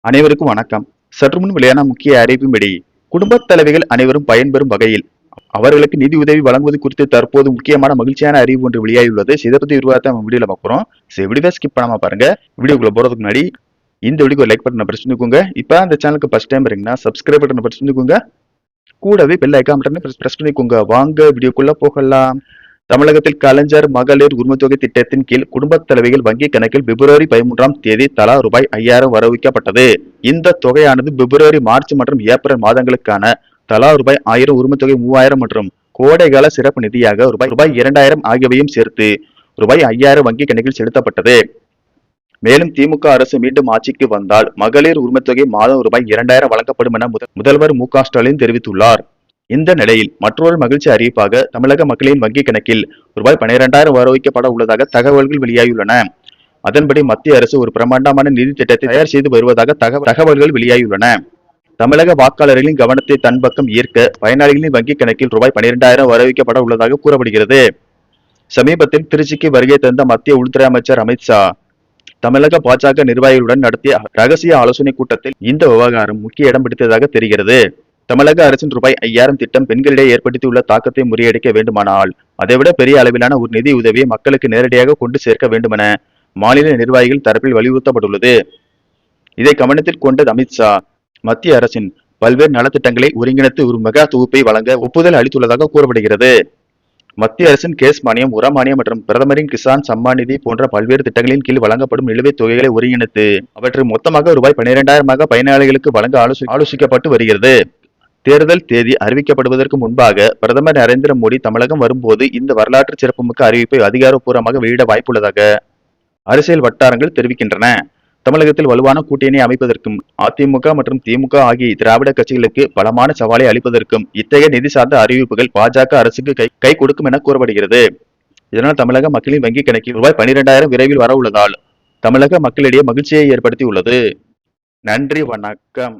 அனைவருக்கும் வணக்கம். சற்று முன் வெளியான முக்கிய அறிவிப்பின்படி குடும்பத் தலைவிகள் அனைவரும் பயன்பெறும் வகையில் அவர்களுக்கு நிதி உதவி வழங்குவது குறித்து தற்போது முக்கியமான மகிழ்ச்சியான அறிவு ஒன்று வெளியாகியுள்ளது. இதை பத்தி விரிவாக நம்ம வீடியோல பார்க்குறோம். வீடியோ ஸ்கிப் பண்ணாம பாருங்க. வீடியோக்குள்ள போறதுக்கு முன்னாடி இந்த வீடியோக்கு ஒரு லைக் பட்டனை பிரஸ் பண்ணிக்கோங்க. இப்போ அந்த சேனலுக்கு ஃபர்ஸ்ட் டைம் இருக்கீங்கன்னா சப்ஸ்கிரைப் பட்டனை பிரஸ் பண்ணிக்கோங்க. கூடவே பெல் ஐகான் பட்டனை பிரஸ் பண்ணிக்கோங்க. வாங்க வீடியோக்குள்ள போகலாம். தமிழகத்தில் கலைஞர் மகளிர் உரிமைத்தொகை திட்டத்தின் கீழ் குடும்பத் தலைவிகள் வங்கி கணக்கில் பிப்ரவரி 13ஆம் தேதி தலா ரூபாய் 5000 வரவைக்கப்பட்டது. இந்த தொகையானது பிப்ரவரி, மார்ச் மற்றும் ஏப்ரல் மாதங்களுக்கான தலா ரூபாய் 1000, உரிமைத்தொகை 3000 மற்றும் கோடைகால சிறப்பு நிதியாக ரூபாய் 2000 ஆகியவையும் சேர்த்து ரூபாய் 5000 வங்கி கணக்கில் செலுத்தப்பட்டது. மேலும் திமுக அரசு மீண்டும் ஆட்சிக்கு வந்தால் மகளிர் உரிமைத்தொகை மாதம் ரூபாய் 2000 வழங்கப்படும் என முதல்வர் மு.க. ஸ்டாலின் தெரிவித்துள்ளார். இந்த நிலையில் மற்றொரு மகிழ்ச்சி அறிவிப்பாக தமிழக மக்களின் வங்கி கணக்கில் ரூபாய் 12000 வரவைக்கப்பட உள்ளதாக தகவல்கள் வெளியாகியுள்ளன. அதன்படி மத்திய அரசு ஒரு பிரம்மாண்டமான நிதி திட்டத்தை தயார் செய்து வருவதாக தகவல்கள் வெளியாகியுள்ளன. தமிழக வாக்காளர்களின் கவனத்தை தன் பக்கம் ஈர்க்க பயனாளிகளின் வங்கி கணக்கில் ரூபாய் 12000 வரவைக்கப்பட உள்ளதாக கூறப்படுகிறது. சமீபத்தில் திருச்சிக்கு வருகை தந்த மத்திய உள்துறை அமைச்சர் அமித்ஷா தமிழக பாஜக நிர்வாகிகளுடன் நடத்திய ரகசிய ஆலோசனை கூட்டத்தில் இந்த விவகாரம் முக்கிய இடம் பிடித்ததாக தெரிகிறது. தமிழக அரசின் ரூபாய் 5000 திட்டம் பெண்களிடையே ஏற்படுத்தியுள்ள தாக்கத்தை முறியடிக்க வேண்டுமானால் அதைவிட பெரிய அளவிலான ஒரு நிதி உதவியை மக்களுக்கு நேரடியாக கொண்டு சேர்க்க வேண்டுமென மாநில நிர்வாகிகள் தரப்பில் வலியுறுத்தப்பட்டுள்ளது. இதை கவனத்தில் கொண்ட அமித்ஷா மத்திய அரசின் பல்வேறு நலத்திட்டங்களை ஒருங்கிணைத்து ஒரு மெகா தொகுப்பை வழங்க ஒப்புதல் அளித்துள்ளதாக கூறப்படுகிறது. மத்திய அரசின் கேஸ் மானியம், உர மானியம் மற்றும் பிரதமரின் கிசான் சம்மான் நிதி போன்ற பல்வேறு திட்டங்களின் கீழ் வழங்கப்படும் நிலுவைத் தொகைகளை ஒருங்கிணைத்து அவற்றை மொத்தமாக ரூபாய் 12000 பயனாளிகளுக்கு வழங்க ஆலோசிக்கப்பட்டு வருகிறது. தேர்தல் தேதி அறிவிக்கப்படுவதற்கு முன்பாக பிரதமர் நரேந்திர மோடி தமிழகம் வரும்போது இந்த வரலாற்று சிறப்புமிக்க அறிவிப்பை அதிகாரப்பூர்வமாக வெளியிட வாய்ப்புள்ளதாக அரசியல் வட்டாரங்கள் தெரிவிக்கின்றன. தமிழகத்தில் வலுவான கூட்டணி அமைப்பதற்கும் அதிமுக மற்றும் திமுக ஆகிய திராவிட கட்சிகளுக்கு பலமான சவாலை அளிப்பதற்கும் இத்தகைய நிதி சார்ந்த அறிவிப்புகள் பாஜக அரசுக்கு கை கொடுக்கும் என கூறப்படுகிறது. இதனால் தமிழக மக்களின் வங்கி கணக்கில் ரூபாய் 12000 விரைவில் வர உள்ளதால் தமிழக மக்களிடையே மகிழ்ச்சியை ஏற்படுத்தி உள்ளது. நன்றி, வணக்கம்.